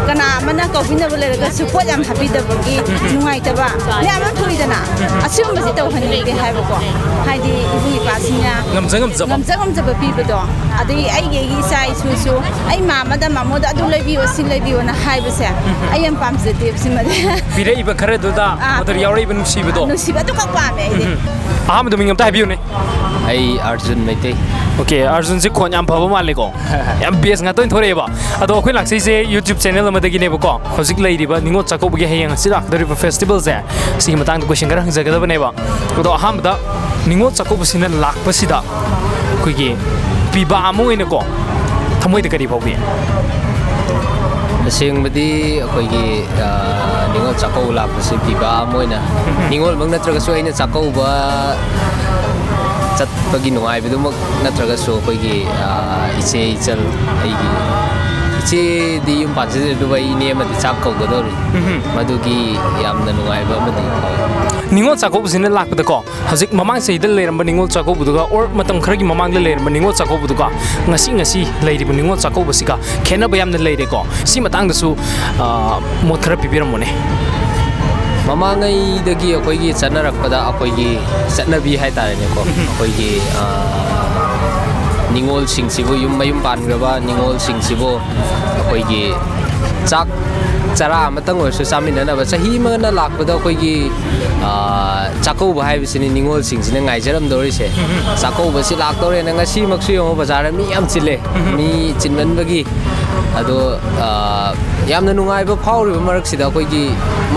कना अमना कौबिनब लेरगा सुपोट याम हाबिदबगी नुंगाइतबा याम थुइदना असुमबसी तौहनिगे हाइबको हाइदी इबु इपासिना ngam pibado adi aige isa isusu ai mamada mamoda adu lebiyo sin lebiyo na haibase ai am pamjete simade bire iba khare duda odar yauri ibn sibado nusibado ka pame ai aham duming amta habiyo ne ai Arjun Maitei okay Arjun ji khon yam phaba male ko yam bes nga toin thore ba ado khoi laksai se YouTube channel amadagi ne ba ko hojik lei riba ningo chako bagi hayang sira doriba festival se si matang ko singara hangjaga ba ne ba ado aham da ningo chako basina lakpasida koigi piba amoine ko thamoi de kari bawbi asengmadi koigi ningol chako lakpasi piba amoina ningol mang natraga so aina chako ba ꯆꯠꯄꯒꯤ ꯅꯨꯡꯉꯥꯏꯕꯗꯨꯃꯛ ꯅꯠꯇ꯭ꯔꯒꯁꯨ ꯑꯩꯈꯣꯏꯒꯤ ꯏꯆꯦ ꯏꯆꯜ ꯑꯩꯒꯤ 이제디 ꯌꯨꯝ ꯄꯥꯟꯖꯗ꯭ꯔꯦ ꯏꯅꯦ ꯑꯃꯗꯤ ꯆꯥꯛ ꯀꯧꯒꯗꯧꯔꯤ ꯃꯗꯨꯒꯤ ꯌꯥꯝꯅ ꯅꯨꯡꯉꯥꯏꯕ ꯑꯃꯗꯤ ꯅꯤꯡꯉꯣꯜ ꯆꯥꯛꯀꯧꯕꯁꯤꯅ ꯂꯥꯛꯄꯗꯀꯣ ꯍꯧꯖꯤꯛ ꯃꯃꯥꯡ ꯆꯍꯤꯗ ꯂꯩꯔꯝꯕ ꯅꯤꯡꯉꯣꯜ ꯆꯥꯛꯀꯧꯕꯗꯨꯒ ꯑꯣꯔ ꯃꯇꯝ ꯈꯔꯒꯤ ꯃꯃꯥꯡꯗ ꯂꯩꯔꯝꯕ ꯅꯤꯡꯉꯣꯜ ꯆꯥꯛꯀꯧꯕꯗꯨꯒ ꯉꯁꯤ ꯂꯩꯔꯤꯕ ꯅꯤꯡꯉꯣꯜ ꯆꯥꯛꯀꯧꯕꯁꯤꯒ ꯈꯦꯠꯅꯕ ꯌꯥꯝꯅ ꯂꯩꯔꯦꯀꯣ ꯁꯤ ꯃꯇꯥꯡꯗꯁꯨ ꯃꯣꯠ ꯈꯔ ꯄꯤꯕꯤꯔꯝꯃꯣꯅꯦ ꯃꯃꯥꯡꯉꯩꯗꯒꯤ ꯑꯩꯈꯣꯏꯒꯤ ꯆꯠꯅꯔꯛꯄꯗ ꯑꯩꯈꯣꯏꯒꯤ ꯆꯠꯅꯕꯤ ꯍꯥꯏꯇꯥꯔꯦꯅꯦꯀꯣ ꯑꯩꯈꯣꯏꯒꯤ ꯅꯤꯡꯉꯣꯜꯁꯤꯡꯁꯤꯕꯨ ꯃꯌꯨꯝ ꯄꯥꯟꯈ꯭ꯔꯕ ꯅꯤꯡꯉꯣꯜꯁꯤꯡꯁꯤꯕꯨ ꯑꯩꯈꯣꯏꯒꯤ ꯆꯥꯛ ꯆꯔꯥ ꯑꯃꯇꯪ ꯑꯣꯏꯔꯁꯨ ꯆꯥꯃꯤꯟꯅꯅꯕ ꯆꯍꯤ ꯑꯃꯅ ꯂꯥꯛꯄꯗ ꯑꯩꯈꯣꯏꯒꯤ ꯆꯥꯛꯀꯧꯕ ꯍꯥꯏꯕꯁꯤꯅꯤ ꯅꯤꯡꯉꯣꯜꯁꯤꯡꯁꯤꯅ ꯉꯥꯏꯖꯔꯝꯗꯧꯔꯤꯁꯦ ꯆꯥꯛꯀꯧꯕꯁꯤ ꯂꯥꯛꯇꯧꯔꯦꯅ ꯉꯁꯤꯃꯛꯁꯨ ꯌꯦꯡꯉꯣ ꯕꯖꯥꯔꯗ ꯃꯤ ꯌꯥꯝ ꯆꯤꯜꯂꯦ ꯃꯤ ꯆꯤꯟꯃꯟꯕꯒꯤ ꯑꯗꯣ ꯌꯥꯝꯅ ꯅꯨꯡꯉꯥꯏꯕ ꯐꯥꯎꯔꯤꯕ ꯃꯔꯛꯁꯤꯗ ꯑꯩꯈꯣꯏꯒꯤ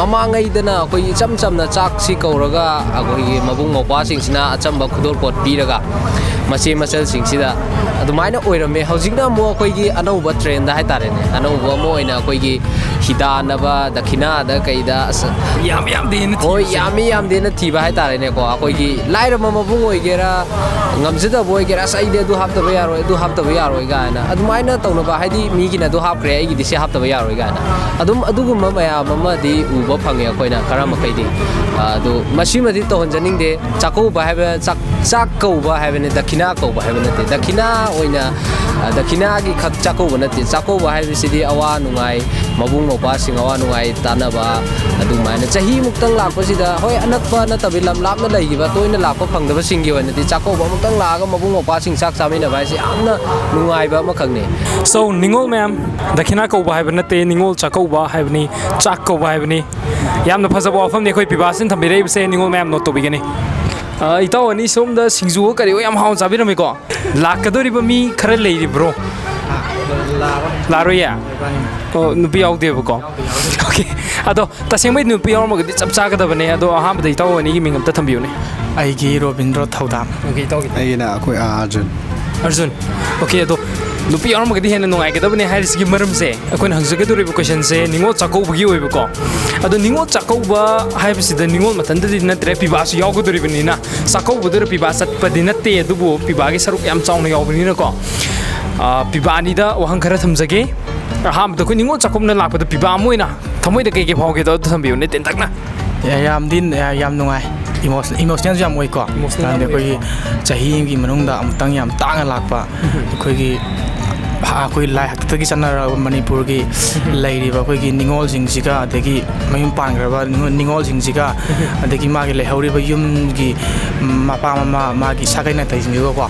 ꯃꯃꯥꯡꯉꯩꯗꯅ ꯑꯩꯈꯣꯏꯒꯤ ꯏꯆꯝ ꯆꯝꯅ ꯆꯥꯛꯁꯤ ꯀꯧꯔꯒ ꯑꯩꯈꯣꯏꯒꯤ ꯃꯕꯨꯡ ꯃꯧꯄ꯭ꯋꯥꯁꯤꯡꯁꯤꯅ ꯑꯆꯝꯕ ꯈꯨꯗꯣꯜꯄꯣꯠ ꯄꯤꯔꯒ ꯃꯆꯦ ꯃꯆꯜꯁꯤꯡꯁꯤꯗ ꯑꯗꯨꯃꯥꯏꯅ ꯑꯣꯏꯔꯝꯃꯦ ꯍꯧꯖꯤꯛꯅ ꯑꯃꯨꯛ ꯑꯩꯈꯣꯏꯒꯤ ꯑꯅꯧꯕ ꯇ꯭ꯔꯦꯟꯗ ꯍꯥꯏꯇꯥꯔꯦꯅꯦ ꯑꯅꯧꯕ ꯑꯃ ꯑꯣꯏꯅ ꯑꯩꯈꯣꯏꯒꯤ ꯍꯤꯗꯥꯅꯕ ꯗꯈꯤꯅꯥꯗ ꯀꯩꯗ ꯍꯣꯏ ꯌꯥꯝꯗꯦꯅ ꯊꯤꯕ ꯍꯥꯏꯇꯥꯔꯦꯅꯦꯀꯣ ꯑꯩꯈꯣꯏꯒꯤ ꯂꯥꯏꯔꯕ ꯃꯕꯨꯡ ꯑꯣꯏꯒꯦꯔꯥ ꯉꯝꯖꯗꯕ ꯑꯣꯏꯒꯦꯔꯥ ꯑꯁ ꯑꯩꯗꯤ ꯑꯗꯨ ꯍꯥꯞꯇꯕ ꯌꯥꯔꯣꯏ ꯑꯗꯨ ꯍꯥꯞꯇꯕ ꯌꯥꯔꯣꯏ ꯀꯥꯏꯅ ꯑꯗꯨꯃꯥꯏꯅ ꯇꯧꯅꯕ ꯍꯥꯏꯗꯤ ꯃꯤꯒꯤꯅ ꯑꯗꯨ ꯍꯥꯞꯈ꯭ꯔꯦ ꯑꯩꯒꯤꯗꯤ ꯁꯤ ꯍꯥꯞꯇꯕ ꯌꯥꯔꯣꯏ ꯀꯥꯏꯅ ꯑꯗꯨꯝ ꯑꯗꯨꯒꯨꯝꯕ ꯃꯌꯥꯝ ꯑꯃꯗꯤ ꯎꯕ ꯐꯪꯉꯦ ꯑꯩꯈꯣꯏꯅ ꯈꯔ ꯃꯈꯩꯗꯤ ꯑꯗꯨ ꯃꯁꯤꯃꯗꯤ ꯇꯧꯍꯟꯖꯅꯤꯡꯗꯦ ꯆꯥꯛꯀꯧꯕ ꯍꯥꯏꯕ ꯆꯥꯛ ꯀꯧꯕ ꯍꯥꯏꯕꯅꯤ ꯗꯈꯤꯅꯥ ꯀꯧꯕ ꯍꯥꯏꯕ ꯅꯠꯇꯦ ꯗꯈꯤꯅꯥ ꯑꯣꯏꯅ ꯗꯈꯤꯅꯥꯒꯤ ꯈꯛ ꯆꯥꯛꯀꯧꯕ ꯅꯠꯇꯦ ꯆꯥꯛꯀꯧꯕ ꯍꯥꯏꯕꯁꯤꯗꯤ ꯑꯋꯥ ꯅꯨꯡꯉꯥꯏ ꯃꯕꯨꯡ ꯃꯧꯄ꯭ꯋꯥꯁꯤꯡ ꯑꯋꯥ ꯅꯨꯡꯉꯥꯏ ꯇꯥꯟꯅꯕ ꯑꯗꯨꯃꯥꯏꯅ ꯆꯍꯤꯃꯨꯛꯇꯪ ꯂꯥꯛꯄꯁꯤꯗ ꯍꯣꯏ ꯑꯅꯛꯄ ꯅꯠꯇꯕꯤ ꯂꯝ ꯂꯥꯞꯅ ꯂꯩꯈꯤꯕ ꯇꯣꯏꯅ ꯂꯥꯛꯄ ꯐꯪꯗꯕꯁꯤꯡꯒꯤ ꯑꯣꯏꯅꯗꯤ ꯆꯥꯛꯀꯧꯕ ꯑꯃꯨꯛꯇꯪ ꯂꯥꯛꯑꯒ ꯃꯕꯨꯡ ꯃꯧꯄ꯭ꯋꯥꯁꯤꯡ ꯆꯥꯛ ꯆꯥꯃꯤꯟꯅꯕ ꯍꯥꯏꯁꯤ ꯌꯥꯝꯅ ꯅꯨꯡꯉꯥꯏꯕ ꯑꯃꯈꯛꯅꯤ So ꯅꯤꯡꯉꯣꯜ ꯃꯌꯥꯝ ꯗꯈꯤꯅꯥ ꯀꯧꯕ ꯍꯥꯏꯕ ꯅꯠꯇꯦ ꯅꯤꯡꯉꯣꯜ ꯆꯥꯛꯀꯧꯕ ꯍꯥꯏꯕꯅꯤ ꯆꯥꯛ ꯀꯧꯕ ꯍꯥꯏꯕꯅꯤ ꯌꯥꯝꯅ ꯐꯖꯕ ꯋꯥꯐꯝꯅꯤ ꯑꯩꯈꯣꯏ ꯄꯤꯕꯥꯁꯤꯅ ꯊꯝꯕꯤꯔꯛꯏꯕꯁꯦ ꯅꯤꯡꯉꯣꯜ ꯃꯌꯥꯝ ꯅꯣꯠ ꯇꯧꯕꯤꯒꯅꯤ ꯏꯇꯥꯎ ꯑꯅꯤ ꯁꯣꯝꯗ ꯁꯤꯡꯖꯨ ꯀꯔꯤ ꯌꯥꯝ ꯍꯥꯎꯅ ꯆꯥꯕꯤꯔꯝꯃꯤꯀꯣ ꯂꯥꯛꯀꯗꯧꯔꯤꯕ ꯃꯤ ꯈꯔ ꯂꯩꯔꯤꯕ꯭ꯔꯣ ꯂꯥꯛꯑꯔꯣꯏꯌꯦ ꯑꯣ ꯅꯨꯄꯤ ꯌꯥꯎꯗꯦꯕꯀꯣ ꯑꯣꯀꯦ ꯑꯗꯣ ꯇꯁꯦꯡꯕꯩ ꯅꯨꯄꯤ ꯌꯥꯎꯔꯝꯃꯒꯗꯤ ꯆꯞ ꯆꯥꯒꯗꯕꯅꯦ ꯑꯗꯣ ꯑꯍꯥꯟꯕꯗ ꯏꯇꯥꯎ ꯑꯅꯤꯒꯤ ꯃꯤꯡ ꯑꯝꯇ ꯊꯝꯕꯤꯌꯨꯅꯦ ꯑꯩꯒꯤ ꯔꯣꯕꯤꯟꯗ꯭ꯔꯣ ꯊꯧꯗꯥꯝ ꯑꯣꯀꯦ ꯏꯇꯥꯎꯒꯤ ꯑꯩꯒꯤꯅ ꯑꯩꯈꯣꯏ ꯑꯔꯖꯨꯟ ꯑꯣꯀꯦ ꯑꯗꯣ ꯅꯨꯄꯤ ꯌꯥꯎꯔꯝꯃꯒꯗꯤ ꯍꯦꯟꯅ ꯅꯨꯡꯉꯥꯏꯒꯗꯕꯅꯦ ꯍꯥꯏꯔꯤꯁꯤꯒꯤ ꯃꯔꯝꯁꯦ ꯑꯩꯈꯣꯏꯅ ꯍꯪꯖꯒꯗꯧꯔꯤꯕ ꯀꯣꯏꯁꯟꯁꯦ ꯅꯤꯡꯉꯣꯜ ꯆꯥꯛꯀꯧꯕꯒꯤ ꯑꯣꯏꯕꯀꯣ ꯑꯗꯣ ꯅꯤꯡꯉꯣꯜ ꯆꯥꯛꯀꯧꯕ ꯍꯥꯏꯕꯁꯤꯗ ꯅꯤꯡꯉꯣꯜ ꯃꯊꯟꯇꯗꯤ ꯅꯠꯇ꯭ꯔꯦ ꯄꯤꯕꯥꯁꯨ ꯌꯥꯎꯒꯗꯧꯔꯤꯕꯅꯤꯅ ꯆꯥꯛꯀꯧꯕꯗꯨꯗ ꯄꯤꯕꯥ ꯆꯠꯄꯗꯤ ꯅꯠꯇꯦ ꯑꯗꯨꯕꯨ ꯄꯤꯕꯥꯒꯤ ꯁꯔꯨꯛ ꯌꯥꯝ ꯆꯥꯎꯅ ꯌꯥꯎꯕꯅꯤꯅꯀꯣ ꯄꯤꯕꯥ ꯑꯅꯤꯗ ꯋꯥꯍꯪ ꯈꯔ ꯊꯝꯖꯒꯦ ꯑꯍꯥꯟꯕꯗ ꯑꯩꯈꯣꯏ ꯅꯤꯡꯉꯣꯜ ꯆꯥꯛꯀꯧꯕꯅ ꯂꯥꯛꯄꯗ ꯄꯤꯕꯥ ꯑꯃ ꯑꯣꯏꯅ ꯊꯃꯣꯏꯗ ꯀꯩꯀꯩ ꯐꯥꯎꯒꯦꯗꯣ ꯑꯗꯨ ꯊꯝꯕꯤꯌꯨꯅꯦ ꯇꯦꯟꯇꯛꯅ ꯌꯥꯝ ꯅꯨꯡꯉꯥꯏ ꯏꯃꯣꯁꯅꯦꯜꯁꯨ ꯌꯥꯝ ꯑꯣꯏꯀꯣ ꯑꯩꯈꯣꯏꯒꯤ ꯆꯍꯤ ꯑꯃꯒꯤ ꯃꯅꯨꯡꯗ ꯑꯃꯨꯛꯇꯪ ꯌꯥꯝ ꯇꯥꯡꯅ ꯂꯥꯛꯄ ꯑꯩꯈꯣꯏ ꯂꯥꯏ ꯍꯥꯛꯇꯛꯇꯒꯤ ꯆꯠꯅꯔꯕ ꯃꯅꯤꯄꯨꯔꯒꯤ ꯂꯩꯔꯤꯕ ꯑꯩꯈꯣꯏꯒꯤ ꯅꯤꯡꯉꯣꯜꯁꯤꯡꯁꯤꯒ ꯑꯗꯒꯤ ꯃꯌꯨꯝ ꯄꯥꯟꯈ꯭ꯔꯕ ꯅꯤꯡꯉꯣꯜꯁꯤꯡꯁꯤꯒ ꯑꯗꯒꯤ ꯃꯥꯒꯤ ꯂꯩꯍꯧꯔꯤꯕ ꯌꯨꯝꯒꯤ ꯃꯄꯥ ꯃꯃꯥ ꯃꯥꯒꯤ ꯁꯥꯒꯩ ꯅꯥꯇꯩꯁꯤꯡꯁꯤꯒꯀꯣ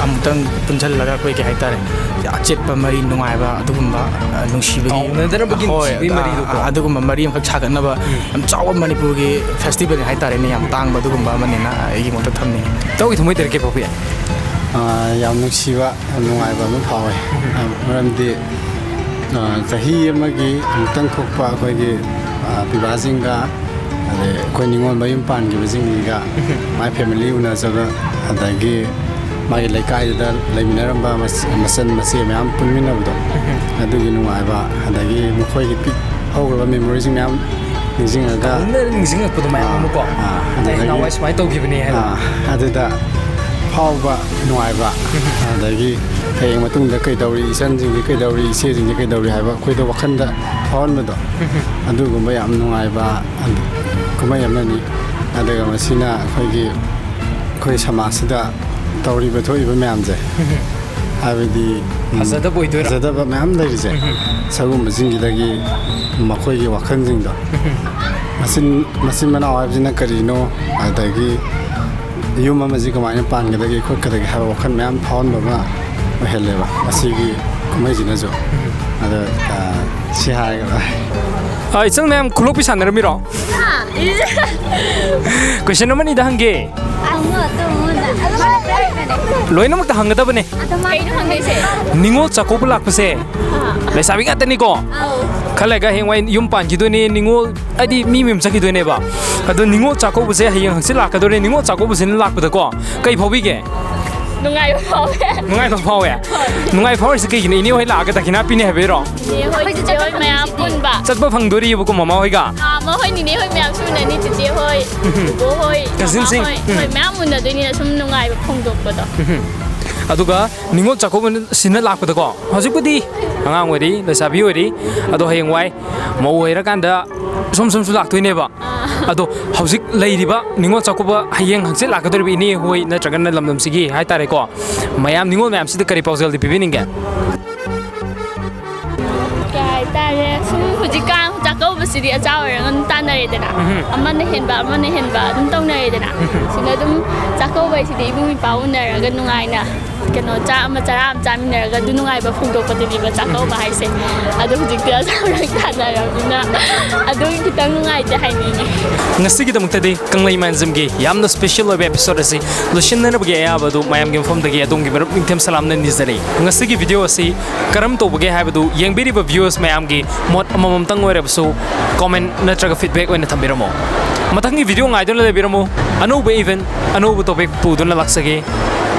ꯑꯃꯨꯛꯇꯪ ꯄꯨꯟꯁꯤꯜꯂꯒ ꯑꯩꯈꯣꯏ ꯀꯩ ꯍꯥꯏꯇꯥꯔꯦ ꯑꯆꯦꯠꯄ ꯃꯔꯤ ꯅꯨꯡꯉꯥꯏꯕ ꯑꯗꯨꯒꯨꯝꯕ ꯅꯨꯡꯁꯤꯕꯒꯤ ꯑꯗꯨꯒꯨꯝꯕ ꯃꯔꯤ ꯑꯃꯈꯛ ꯁꯥꯒꯠꯅꯕ ꯌꯥꯝ ꯆꯥꯎꯕ ꯃꯅꯤꯄꯨꯔꯒꯤ ꯐꯦꯁꯇꯤꯚꯦꯜ ꯍꯥꯏꯇꯥꯔꯦꯅꯦ ꯌꯥꯝ ꯇꯥꯡꯕ ꯑꯗꯨꯒꯨꯝꯕ ꯑꯃꯅꯤꯅ ꯑꯩꯒꯤ ꯃꯣꯠꯇ ꯊꯝꯅꯤꯡꯉꯤ ꯇꯧꯒꯤ ꯊꯃꯣꯏꯗ ꯀꯩ ꯐꯥꯎꯕ ꯌꯥꯏ ꯌꯥꯝ ꯅꯨꯡꯁꯤꯕ ꯌꯥꯝ ꯅꯨꯡꯉꯥꯏꯕ ꯑꯃ ꯐꯥꯎꯋꯦ ꯃꯔꯝꯗꯤ ꯆꯍꯤ ꯑꯃꯒꯤ ꯑꯃꯨꯛꯇꯪ ꯊꯣꯛꯄ ꯑꯩꯈꯣꯏꯒꯤ ꯄꯤꯕꯥꯁꯤꯡꯒ ꯑꯗꯩ ꯑꯩꯈꯣꯏ ꯅꯤꯡꯉꯣꯜ ꯃꯌꯨꯝ ꯄꯥꯟꯈꯤꯕꯁꯤꯡꯒ ꯃꯥꯏ ꯐꯦꯃꯤꯂꯤ ꯎꯅꯖꯕ ꯑꯗꯒꯤ ꯃꯥꯒꯤ ꯂꯩꯀꯥꯏꯗꯨꯗ ꯂꯩꯃꯤꯟꯅꯔꯝꯕ ꯃꯆꯟ ꯃꯆꯦ ꯃꯌꯥꯝ ꯄꯨꯟꯃꯤꯟꯅꯕꯗꯣ ꯑꯗꯨꯒꯤ ꯅꯨꯡꯉꯥꯏꯕ ꯑꯗꯒꯤ ꯃꯈꯣꯏꯒꯤ ꯍꯧꯈ꯭ꯔꯕ ꯃꯦꯃꯣꯔꯤꯁꯤꯡ ꯃꯌꯥꯝ ꯅꯤꯡꯁꯤꯡꯉꯒ ꯅꯤꯡꯁꯤꯡꯉꯛꯄꯗꯣ ꯃꯌꯥꯝ ꯑꯃꯀꯣ ꯅꯍꯥꯟꯋꯥꯏ ꯁꯨꯃꯥꯏꯅ ꯇꯧꯈꯤꯕꯅꯦ ꯍꯥꯏꯕ ꯑꯗꯨꯗ ꯐꯥꯎꯕ ꯅꯨꯡꯉꯥꯏꯕ ꯑꯗꯒꯤ ꯍꯌꯦꯡ ꯃꯇꯨꯡꯗ ꯀꯩꯗꯧꯔꯤ ꯏꯆꯟꯁꯤꯡꯁꯤ ꯀꯩꯗꯧꯔꯤ ꯏꯆꯦꯁꯤꯡꯁꯤ ꯀꯩꯗꯧꯔꯤ ꯍꯥꯏꯕ ꯑꯩꯈꯣꯏꯗ ꯋꯥꯈꯜꯗ ꯐꯥꯎꯍꯟꯕꯗꯣ ꯑꯗꯨꯒꯨꯝꯕ ꯌꯥꯝ ꯅꯨꯡꯉꯥꯏꯕ ꯀꯨꯝꯍꯩ ꯑꯃꯅꯤ ꯑꯗꯨꯒ ꯃꯁꯤꯅ ꯑꯩꯈꯣꯏ ꯁꯃꯥꯖꯁꯤꯗ ꯇꯧꯔꯤꯕ ꯊꯣꯛꯏꯕ ꯃꯌꯥꯝꯁꯦ ꯍꯥꯏꯕꯗꯤ ꯐꯖꯗꯕ ꯃꯌꯥꯝ ꯂꯩꯔꯤꯁꯦ ꯁꯒꯨꯝꯕꯁꯤꯡꯁꯤꯗꯒꯤ ꯃꯈꯣꯏꯒꯤ ꯋꯥꯈꯜꯁꯤꯡꯗꯣ ꯃꯆꯤꯟ ꯃꯅꯥꯎ ꯍꯥꯏꯕꯁꯤꯅ ꯀꯔꯤꯅೋ ꯑꯗꯒꯤ ꯌꯨꯝ ꯑꯃꯁꯤ ꯀꯃꯥꯏꯅ ꯄꯥꯟꯒꯗꯒꯦ ꯈꯣꯠꯀꯗꯒꯦ ꯍꯥꯏꯕ ꯋꯥꯈꯜ ꯃꯌꯥꯝ ꯐꯥꯎꯍꯟꯕ ꯑꯃ ꯑꯣꯏꯍꯜꯂꯦꯕ ꯃꯁꯤꯒꯤ ꯀꯨꯝꯍꯩꯁꯤꯅꯁꯨ ꯑꯗꯣ ꯁꯤ ꯍꯥꯏꯔꯒ ꯏꯆꯪ ꯃꯌꯥꯝ ꯈꯨꯂꯣꯛꯄꯤ ꯁꯥꯟꯅꯔꯝꯃꯤꯔꯣ ꯀꯣꯏꯁꯟ ꯑꯃꯅꯤꯗ ꯍꯪꯒꯦ ꯂꯣꯏꯅꯃꯛꯇ ꯍꯪꯒꯗꯕꯅꯦ ꯅꯤꯡꯉꯣꯜ ꯆꯥꯛꯀꯧꯕ ꯂꯥꯛꯄꯁꯦ ꯂꯩꯁꯥꯕꯤ ꯉꯥꯛꯇꯅꯤꯀോ ꯈꯜꯂꯒ ꯍꯌꯦꯡꯋꯥꯏ ꯌꯨꯝ ꯄꯥꯟꯈꯤꯗꯣꯏꯅꯦ ꯅꯤꯡꯉꯣꯜ ꯍꯥꯏꯗꯤ ꯃꯤ ꯃꯌꯨꯝ ꯆꯠꯈꯤꯗꯣꯏꯅꯦꯕ ꯑꯗꯣ ꯅꯤꯡꯉꯣꯜ ꯆꯥꯛꯀꯧꯕꯁꯦ ꯍꯌꯦꯡ ꯍꯪꯆꯤꯠ ꯂꯥꯛꯀꯗꯣꯏꯅꯦ ꯅꯤꯡꯉꯣꯜ ꯆꯥꯛꯀꯧꯕꯁꯤꯅ ꯂꯥꯛꯄꯗꯀꯣ ꯀꯩ ꯐꯥꯎꯕꯤꯒꯦ nungai phawe nungai thong phau ya nungai phau se ke ni hoi la ga ta khina pi ne habe ro ni hoi je hoi mayam pun ba chat ba phang dori bu ko mama hoi ga ma hoi ni hoi mayam su na ni je hoi bo hoi Cousin sing. hoi mayam mun da doi ni sum nungai ba phong dok ba do aduga ningol chakoban sinna lakpada ko hojikudi angang wari da sabi wari ado hayeng wai mo wera kanda som su laktoi ba ado hojik leiriba ningol chakoba hayeng hangse lakador bi ni hoi na tragan na lamdam sigi hai tare ko mayam ningol mayam sida kari pausal di pibininga kai tare sum hujika chakau ba sidi achaw ngan tanare dana amana henba dum tawnare dana sina dum chakau bai sidi ibu mi paunara ga nungai na kano cha ama chara am chaminara ga du nungai ba phungdok patini ba chakau ba haise adu hujikta achaw rang tanara bina adu kitang nungai te haini ni ngasi gi damukta de kanglai manzam gi yamna special web episode asi lushin na bge ya badu mayam gi form de gi adong gi barup intem salam na nizari ngasi gi video asi karam to bge ha badu yengbiri ba viewers mayam gi mot amamam tang ore so comment na traga feedback oina thambiramo matangi video ngai don le biramo anu be even anu topic pu don laksage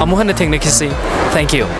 amuhan na thengna kisi thank you